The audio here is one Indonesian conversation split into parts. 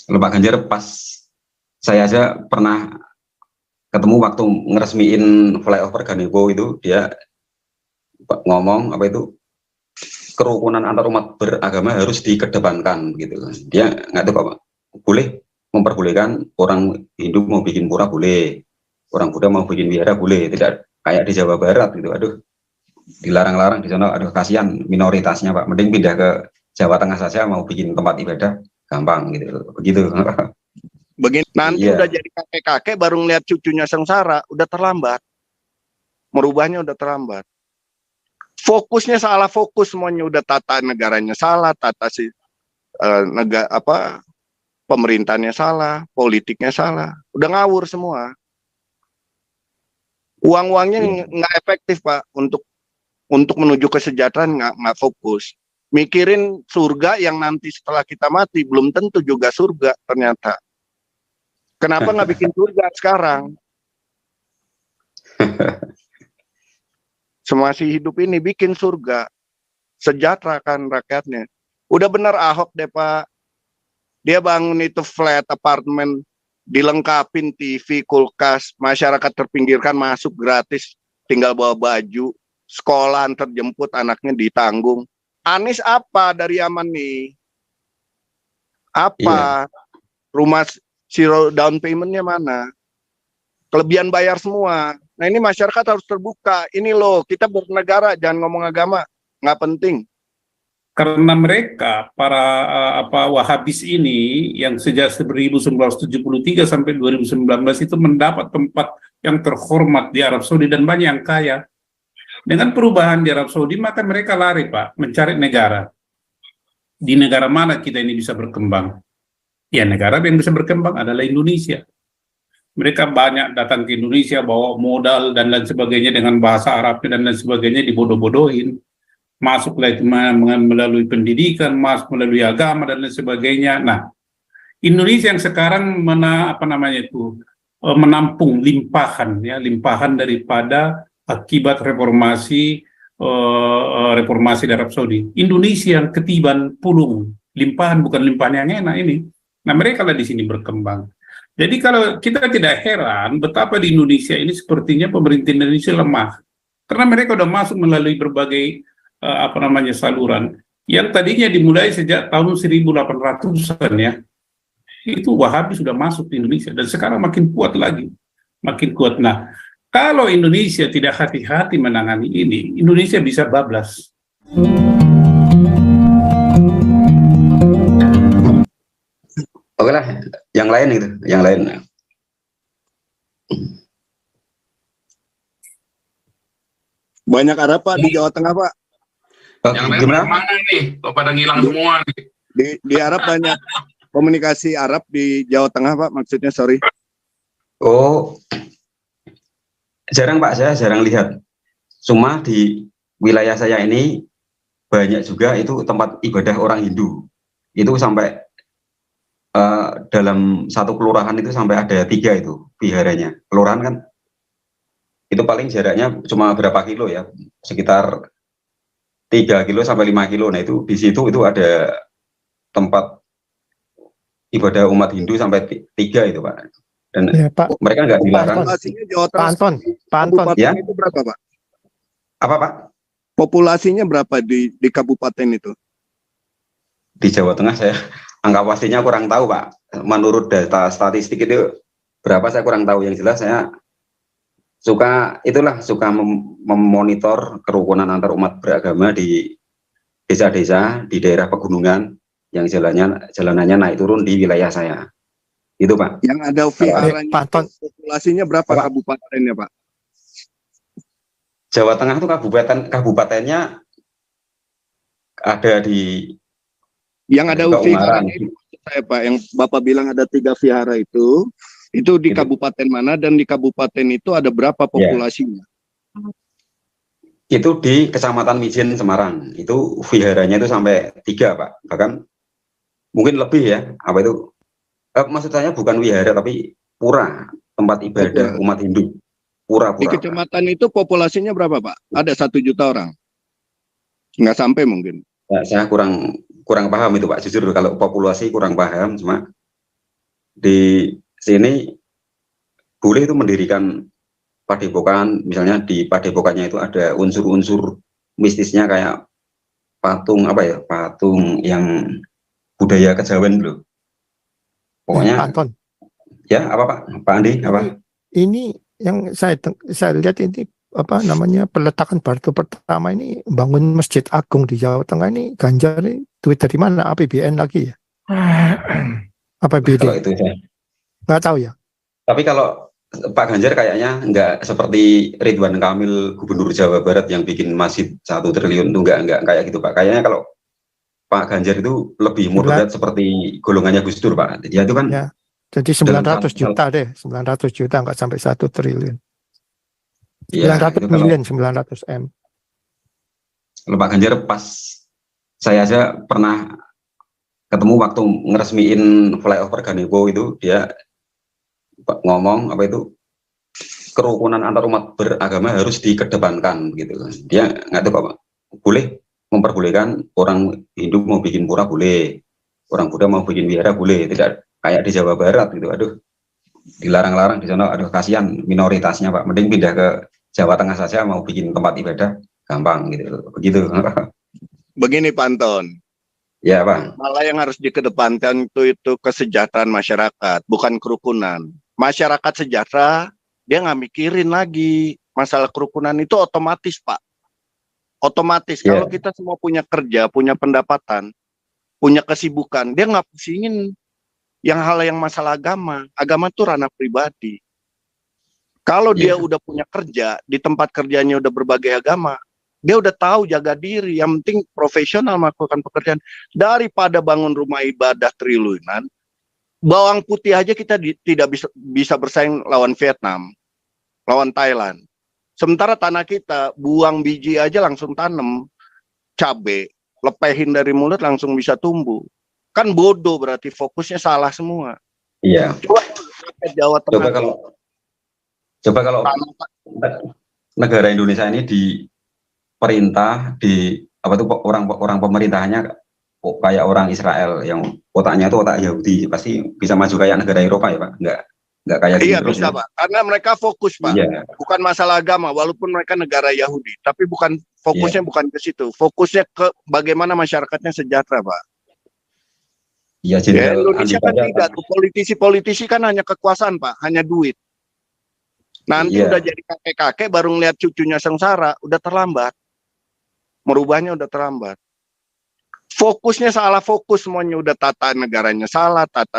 Kalau Pak Ganjar pas saya aja pernah ketemu waktu ngeresmiin flyover Ganewo itu, dia ngomong apa itu kerukunan antar umat beragama harus dikedepankan gitu. Dia nggak tahu Pak, boleh memperbolehkan orang Hindu mau bikin pura boleh, orang Buddha mau bikin wihara boleh, tidak kayak di Jawa Barat gitu. Aduh, dilarang-larang di sana, aduh kasihan minoritasnya Pak, mending pindah ke Jawa Tengah saja, mau bikin tempat ibadah gampang gitu, begitu. Begini nanti Iya. udah jadi kakek-kakek baru ngeliat cucunya sengsara, udah terlambat. Merubahnya udah terlambat. Fokusnya salah fokus semuanya, udah tata negaranya salah, tata negara pemerintahnya salah, politiknya salah, udah ngawur semua. Uang-uangnya nggak efektif Pak untuk menuju kesejahteraan, nggak fokus. Mikirin surga yang nanti setelah kita mati belum tentu juga surga ternyata. Kenapa nggak bikin surga sekarang? Semasih hidup ini bikin surga, sejahterakan rakyatnya. Udah benar Ahok deh Pak, dia bangun itu flat apartemen, dilengkapin TV, kulkas, masyarakat terpinggirkan masuk gratis, tinggal bawa baju, sekolah antar jemput anaknya ditanggung. Anies apa dari Yaman nih? Apa? Iya. Rumah zero down payment-nya mana? Kelebihan bayar semua. Nah ini masyarakat harus terbuka. Ini loh, kita bernegara, jangan ngomong agama, nggak penting. Karena mereka para Wahabis ini yang sejak 1973 sampai 2019 itu mendapat tempat yang terhormat di Arab Saudi dan banyak yang kaya. Dengan perubahan di Arab Saudi, maka mereka lari Pak, mencari negara. Di negara mana kita ini bisa berkembang? Ya negara yang bisa berkembang adalah Indonesia. Mereka banyak datang ke Indonesia bawa modal dan lain sebagainya dengan bahasa Arabnya dan lain sebagainya, dibodoh-bodohin. Masuklah itu melalui pendidikan, masuk melalui agama dan lain sebagainya. Nah, Indonesia yang sekarang menampung limpahan daripada akibat reformasi di Arab Saudi. Indonesia yang ketiban pulung, limpahan, bukan limpahan yang enak ini. Nah, mereka lah di sini berkembang. Jadi kalau kita tidak heran betapa di Indonesia ini sepertinya pemerintah Indonesia lemah. Karena mereka sudah masuk melalui berbagai saluran yang tadinya dimulai sejak tahun 1800-an ya. Itu Wahabi sudah masuk di Indonesia dan sekarang makin kuat lagi. Makin kuat. Nah, kalau Indonesia tidak hati-hati menangani ini, Indonesia bisa bablas. Oke lah, yang lain itu, yang lain. Banyak Arab Pak di Jawa Tengah Pak. Yang lain mana nih? Kok pada ngilang semua nih? Di Arab banyak komunikasi Arab di Jawa Tengah Pak, maksudnya sorry. Oh, jarang Pak, saya jarang lihat. Cuma di wilayah saya ini banyak juga itu tempat ibadah orang Hindu. Itu sampai dalam satu kelurahan itu sampai ada 3 itu viharanya. Kelurahan kan itu paling jaraknya cuma berapa kilo ya, sekitar 3 kilo sampai 5 kilo. Nah itu di situ itu ada tempat ibadah umat Hindu sampai 3 itu Pak. Dan ya, Pak, mereka nggak dilarang. Pak Anton, ya? Itu berapa Pak? Apa Pak? Populasinya berapa di kabupaten itu? Di Jawa Tengah saya angka pastinya kurang tahu Pak. Menurut data statistik itu berapa saya kurang tahu. Yang jelas saya suka memonitor kerukunan antar umat beragama di desa-desa di daerah pegunungan yang jalanannya naik turun di wilayah saya. Itu Pak. Yang ada viharanya populasinya berapa Pak? Kabupatennya Pak? Jawa Tengah itu kabupatennya ada di yang ada vihara itu saya Pak, yang Bapak bilang ada 3 vihara itu di kabupaten mana dan di kabupaten itu ada berapa populasinya? Itu di Kecamatan Mijen Semarang. Itu viharanya itu sampai 3 Pak. Bahkan mungkin lebih ya. Apa itu? Maksud saya bukan wihara tapi pura, tempat ibadah umat Hindu. Pura-pura. Di kecamatan itu populasinya berapa Pak? Ada 1 juta orang? Nggak sampai mungkin. Ya, saya kurang paham itu Pak, jujur kalau populasi kurang paham, cuma di sini boleh itu mendirikan padepokan, misalnya di padepokannya itu ada unsur-unsur mistisnya kayak patung apa ya, patung yang budaya kejawen loh. Pokoknya Pak Anton, ya apa Pak Andi apa? ini yang saya lihat ini apa namanya peletakan batu pertama ini bangun Masjid Agung di Jawa Tengah ini Ganjar ini duit dari mana? APBN lagi ya? APBD? Kalau itu saya Nggak tahu ya. Tapi kalau Pak Ganjar kayaknya nggak seperti Ridwan Kamil Gubernur Jawa Barat yang bikin masjid 1 triliun itu nggak kayak gitu Pak. Kayaknya kalau Pak Ganjar itu lebih moderat seperti golongannya Gus Dur Pak. Dia itu kan Ya. Jadi 900 juta deh, 900 juta nggak sampai 1 triliun. 900 miliar, 900 M. Kalau Pak Ganjar pas saya aja pernah ketemu waktu ngeresmiin flyover Ganewo itu, dia ngomong apa itu kerukunan antar umat beragama harus dikedepankan gitu. Dia nggak tahu Pak, boleh memperbolehkan orang Hindu mau bikin pura boleh, orang Buddha mau bikin wihara boleh, tidak kayak di Jawa Barat gitu. Aduh, dilarang-larang di sana, aduh kasihan minoritasnya Pak, mending pindah ke Jawa Tengah saja, mau bikin tempat ibadah gampang gitu, begitu. Begini Pak Anton, Ya Pak. malah yang harus dikedepankan itu kesejahteraan masyarakat, bukan kerukunan. Masyarakat sejahtera, dia nggak mikirin lagi masalah kerukunan, itu otomatis Pak. Otomatis, kalau kita semua punya kerja, punya pendapatan, punya kesibukan, dia nggak pusingin yang hal yang masalah agama. Agama itu ranah pribadi. Kalau dia udah punya kerja, di tempat kerjanya udah berbagai agama, dia udah tahu jaga diri, yang penting profesional melakukan pekerjaan. Daripada bangun rumah ibadah triliunan, bawang putih aja kita tidak bisa bersaing lawan Vietnam, lawan Thailand. Sementara tanah kita, buang biji aja langsung tanam, cabai, lepehin dari mulut langsung bisa tumbuh. Kan bodoh, berarti fokusnya salah semua. Iya. Coba Jawa Tengah. Coba kalau negara Indonesia ini di perintah di apa tuh orang pemerintahannya kayak orang Israel yang otaknya itu otak Yahudi, pasti bisa maju kayak negara Eropa ya Pak, nggak kayak Iya gitu bisa ya. Pak, karena mereka fokus Pak, bukan masalah agama, walaupun mereka negara Yahudi, tapi bukan fokusnya bukan ke situ, fokusnya ke bagaimana masyarakatnya sejahtera Pak. Iya, Indonesia kan tidak, politisi kan hanya kekuasaan Pak, hanya duit. Nanti udah jadi kakek-kakek baru ngeliat cucunya sengsara, udah terlambat. Merubahnya udah terlambat. Fokusnya salah, fokus semuanya, udah tata negaranya salah, tata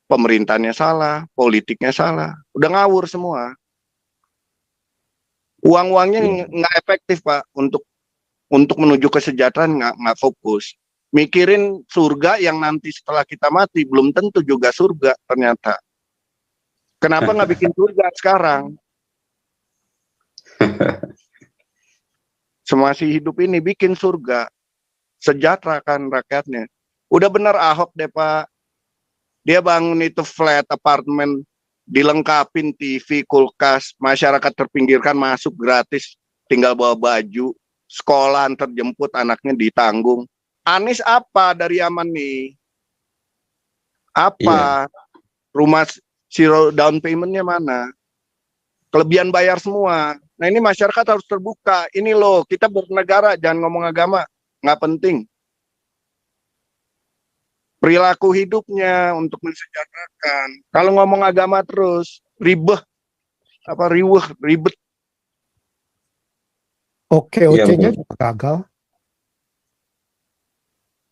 pemerintahnya salah, politiknya salah, udah ngawur semua. Uang-uangnya nggak efektif Pak untuk menuju kesejahteraan, nggak fokus. Mikirin surga yang nanti setelah kita mati belum tentu juga surga ternyata. Kenapa nggak bikin surga sekarang? Semasih hidup ini bikin surga, sejahterakan rakyatnya. Udah benar Ahok deh Pak, dia bangun itu flat apartemen, dilengkapin TV, kulkas, masyarakat terpinggirkan masuk gratis, tinggal bawa baju, sekolah antar jemput anaknya ditanggung. Anies apa dari aman nih? Apa? Rumah zero down payment-nya mana? Kelebihan bayar semua. Nah ini masyarakat harus terbuka. Ini loh, kita bernegara, jangan ngomong agama, nggak penting. Perilaku hidupnya untuk mensejahterakan. Kalau ngomong agama terus, ribet. OKOC-nya gagal.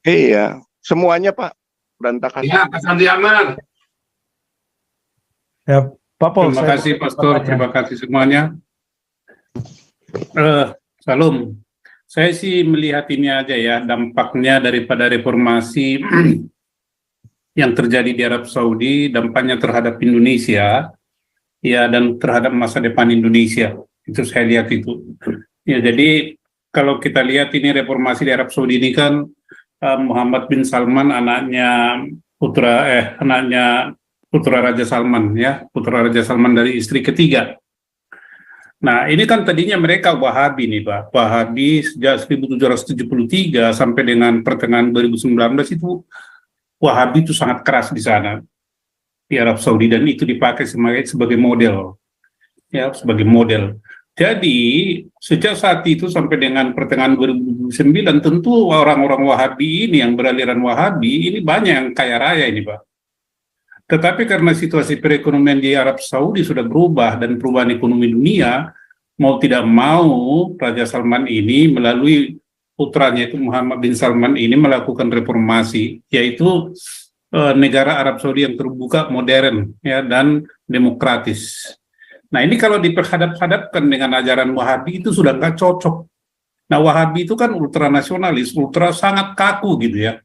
Iya, semuanya Pak, berantakan. Iya, Pak Sandiaga. Ya, Pak Pol, terima kasih Pastor, terima kasih semuanya. Salam. Saya sih melihat ini aja ya, dampaknya daripada reformasi yang terjadi di Arab Saudi, dampaknya terhadap Indonesia, ya, dan terhadap masa depan Indonesia. Itu saya lihat itu. Ya, jadi kalau kita lihat ini reformasi di Arab Saudi ini kan Muhammad bin Salman anaknya putra Raja Salman, ya, putra Raja Salman dari istri ketiga. Nah, ini kan tadinya mereka Wahabi nih Pak, Wahabi sejak 1773 sampai dengan pertengahan 2019 itu Wahabi itu sangat keras di sana, di Arab Saudi, dan itu dipakai sebagai model, ya, sebagai model. Jadi sejak saat itu sampai dengan pertengahan 2009, tentu orang-orang Wahabi ini yang beraliran Wahabi ini banyak yang kaya raya ini, Pak. Tetapi karena situasi perekonomian di Arab Saudi sudah berubah dan perubahan ekonomi dunia, mau tidak mau Raja Salman ini melalui putranya itu Muhammad bin Salman ini melakukan reformasi, yaitu negara Arab Saudi yang terbuka, modern, ya, dan demokratis. Nah, ini kalau diperhadap-hadapkan dengan ajaran Wahabi itu sudah nggak cocok. Nah, Wahabi itu kan ultranasionalis, ultra sangat kaku gitu ya.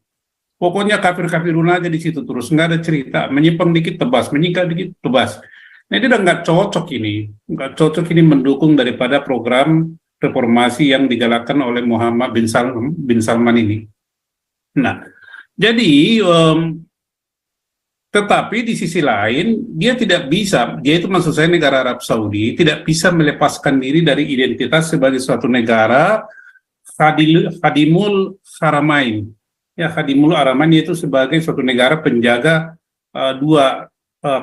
Pokoknya kafir-kafirun aja di situ terus, nggak ada cerita, menyimpang dikit tebas, menyingkap dikit tebas. Nah, itu udah nggak cocok ini, mendukung daripada program reformasi yang digalakkan oleh Muhammad bin Salman ini. Nah, jadi tetapi di sisi lain dia tidak bisa, dia itu maksud saya negara Arab Saudi tidak bisa melepaskan diri dari identitas sebagai suatu negara Khadimul Haramain. Ya, Khadimul Haramain itu sebagai suatu negara penjaga dua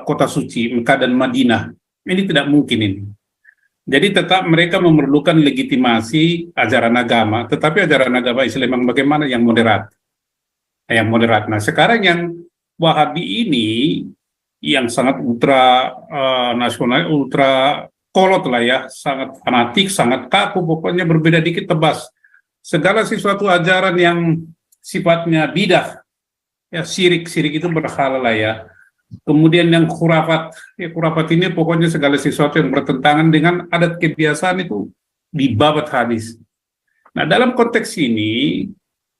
kota suci, Mekah dan Madinah. Ini tidak mungkin ini. Jadi tetap mereka memerlukan legitimasi ajaran agama, tetapi ajaran agama Islam yang bagaimana? Yang moderat. Yang moderat. Nah, sekarang yang Wahabi ini yang sangat ultra nasional, ultra kolot lah ya, sangat fanatik, sangat kaku, pokoknya berbeda dikit tebas. Segala sesuatu ajaran yang sifatnya bidah, ya syirik itu berhala lah ya. Kemudian yang khurafat, ya khurafat ini pokoknya segala sesuatu yang bertentangan dengan adat kebiasaan itu dibabat habis. Nah, dalam konteks ini,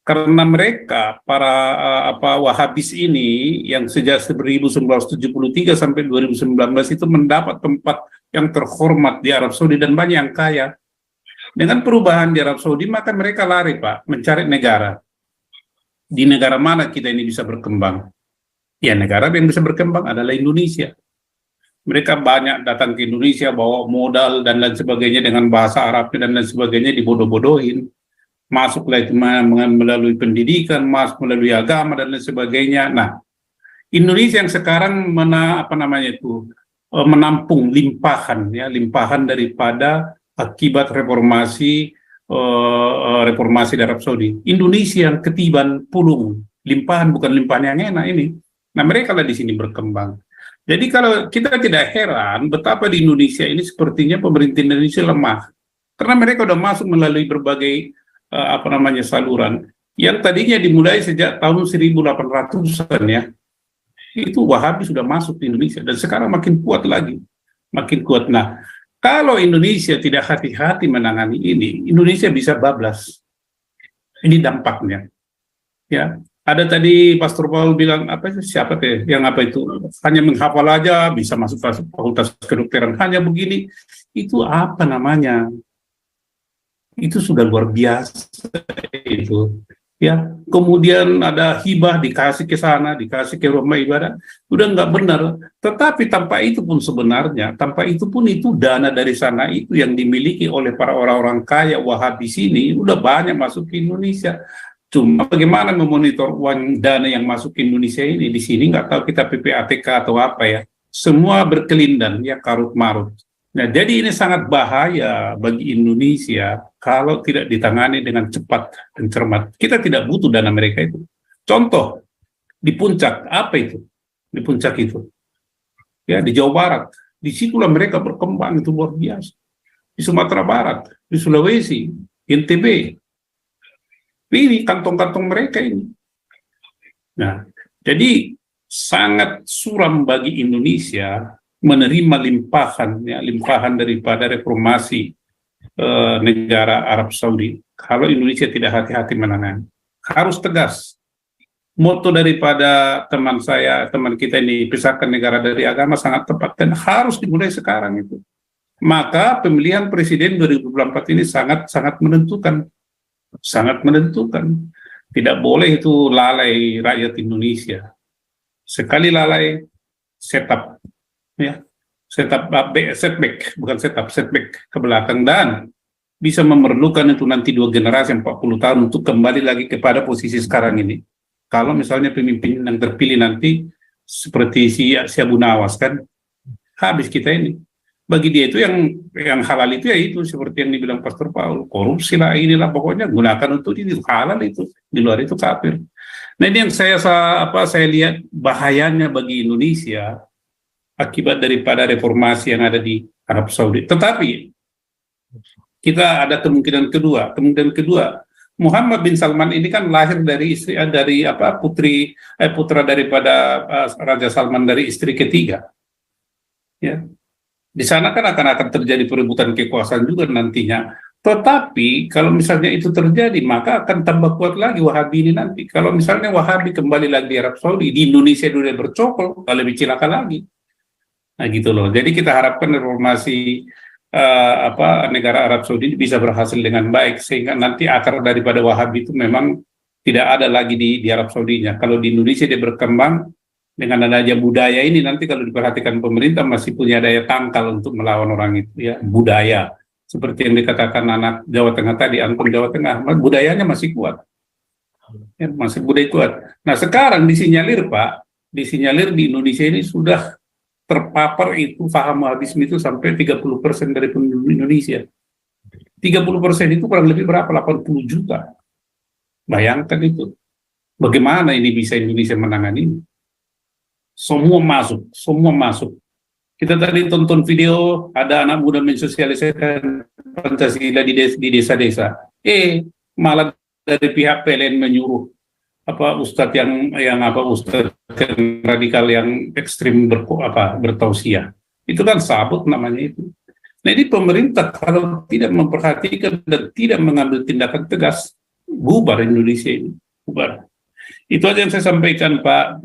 karena mereka para Wahabis ini yang sejak 1973 sampai 2019 itu mendapat tempat yang terhormat di Arab Saudi dan banyak yang kaya. Dengan perubahan di Arab Saudi, maka mereka lari, Pak, mencari negara. Di negara mana kita ini bisa berkembang? Ya, negara yang bisa berkembang adalah Indonesia. Mereka banyak datang ke Indonesia, bawa modal dan lain sebagainya dengan bahasa Arabnya dan lain sebagainya, dibodoh-bodohin. Masuklah itu melalui pendidikan, masuk melalui agama dan lain sebagainya. Nah, Indonesia yang sekarang menampung limpahan, ya, limpahan daripada akibat reformasi di Arab Saudi. Indonesia yang ketiban pulung, limpahan, bukan limpahan yang enak ini. Nah, mereka lah di sini berkembang. Jadi kalau kita tidak heran betapa di Indonesia ini sepertinya pemerintah Indonesia lemah. Karena mereka sudah masuk melalui berbagai saluran yang tadinya dimulai sejak tahun 1800-an ya. Itu Wahabi sudah masuk di Indonesia dan sekarang makin kuat lagi. Makin kuat. Nah, kalau Indonesia tidak hati-hati menangani ini, Indonesia bisa bablas. Ini dampaknya. Ya. Ada tadi Pastor Paul bilang siapa yang hanya menghafal aja bisa masuk fakultas kedokteran hanya begini, itu apa namanya? Itu sudah luar biasa itu. Ya, kemudian ada hibah dikasih ke sana, dikasih ke rumah ibadah, udah nggak benar. Tetapi tanpa itu pun itu dana dari sana itu yang dimiliki oleh para orang-orang kaya Wahabi sini udah banyak masuk ke Indonesia. Cuma bagaimana memonitor uang dana yang masuk ke Indonesia ini, di sini nggak tahu kita PPATK atau apa ya. Semua berkelindan, ya karut-marut. Nah, jadi ini sangat bahaya bagi Indonesia kalau tidak ditangani dengan cepat dan cermat. Kita tidak butuh dana mereka itu. Contoh, di puncak, apa itu? Di puncak itu. Ya, di Jawa Barat. Di situlah mereka berkembang, itu luar biasa. Di Sumatera Barat, di Sulawesi, NTB. Ini kantong-kantong mereka ini. Nah, jadi sangat suram bagi Indonesia menerima limpahan daripada reformasi negara Arab Saudi. Kalau Indonesia tidak hati-hati menangani, harus tegas. Moto daripada teman kita ini, pisahkan negara dari agama, sangat tepat dan harus dimulai sekarang itu. Maka pemilihan presiden 2024 ini sangat menentukan. Sangat menentukan. Tidak boleh itu lalai rakyat Indonesia. Sekali lalai, setback ke belakang dan bisa memerlukan itu nanti 2 generasi 40 tahun untuk kembali lagi kepada posisi sekarang ini. kalau misalnya pemimpin yang terpilih nanti seperti si Abu Nawas kan, habis kita ini. Bagi dia itu yang halal itu ya itu seperti yang dibilang Pastor Paul, korupsi lah inilah pokoknya gunakan untuk ini halal itu, di luar itu kafir. Nah ini yang saya lihat bahayanya bagi Indonesia akibat daripada reformasi yang ada di Arab Saudi. Tetapi kita ada kemungkinan kedua. Muhammad bin Salman ini kan lahir dari putra daripada Raja Salman dari istri ketiga. Ya. Di sana kan akan terjadi perebutan kekuasaan juga nantinya. Tetapi kalau misalnya itu terjadi, maka akan tambah kuat lagi Wahabi ini nanti. Kalau misalnya Wahabi kembali lagi di Arab Saudi, di Indonesia sudah bercokol, lebih cilaka lagi. Nah gitu loh. Jadi kita harapkan reformasi negara Arab Saudi bisa berhasil dengan baik, sehingga nanti akar daripada Wahabi itu memang tidak ada lagi di Arab Saudinya. Kalau di Indonesia dia berkembang, dengan adanya budaya ini nanti kalau diperhatikan pemerintah masih punya daya tangkal untuk melawan orang itu ya, budaya seperti yang dikatakan anak Jawa Tengah tadi, Anton Jawa Tengah, budayanya masih kuat ya, masih budaya kuat. Nah sekarang disinyalir Pak, disinyalir di Indonesia ini sudah terpapar itu paham Wahabisme itu sampai 30% dari penduduk Indonesia. 30% itu kurang lebih berapa? 80 juta. Bayangkan itu, bagaimana ini bisa Indonesia menangani ini? Semua masuk. Kita tadi tonton video, ada anak muda mensosialisasikan Pancasila di desa-desa. Malah dari pihak PLN menyuruh ustadz yang ustadz yang radikal yang ekstrim bertausiah. Itu kan sabot namanya itu. Nah ini pemerintah kalau tidak memperhatikan dan tidak mengambil tindakan tegas, bubar Indonesia ini, bubar. Itu aja yang saya sampaikan Pak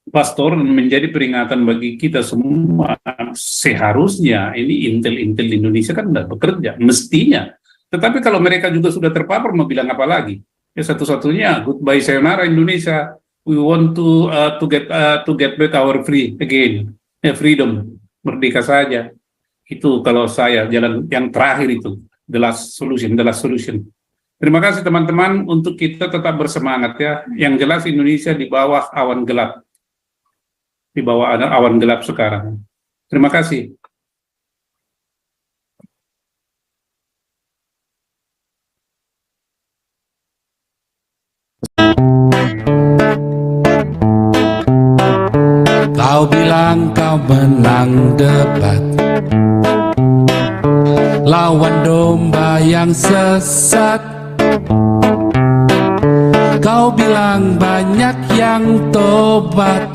Pastor, menjadi peringatan bagi kita semua. Seharusnya ini intel-intel di Indonesia kan sudah bekerja, mestinya. Tetapi kalau mereka juga sudah terpapar, mau bilang apa lagi? Ya satu-satunya goodbye sayonara Indonesia. We want to get back our free again, freedom, merdeka saja. Itu kalau saya jalan yang terakhir itu, the last solution. Terima kasih teman-teman, untuk kita tetap bersemangat ya. Yang jelas Indonesia di bawah awan gelap. Di bawah ada awan gelap sekarang. Terima kasih. Kau bilang kau menang debat, lawan domba yang sesat. Kau bilang banyak yang tobat.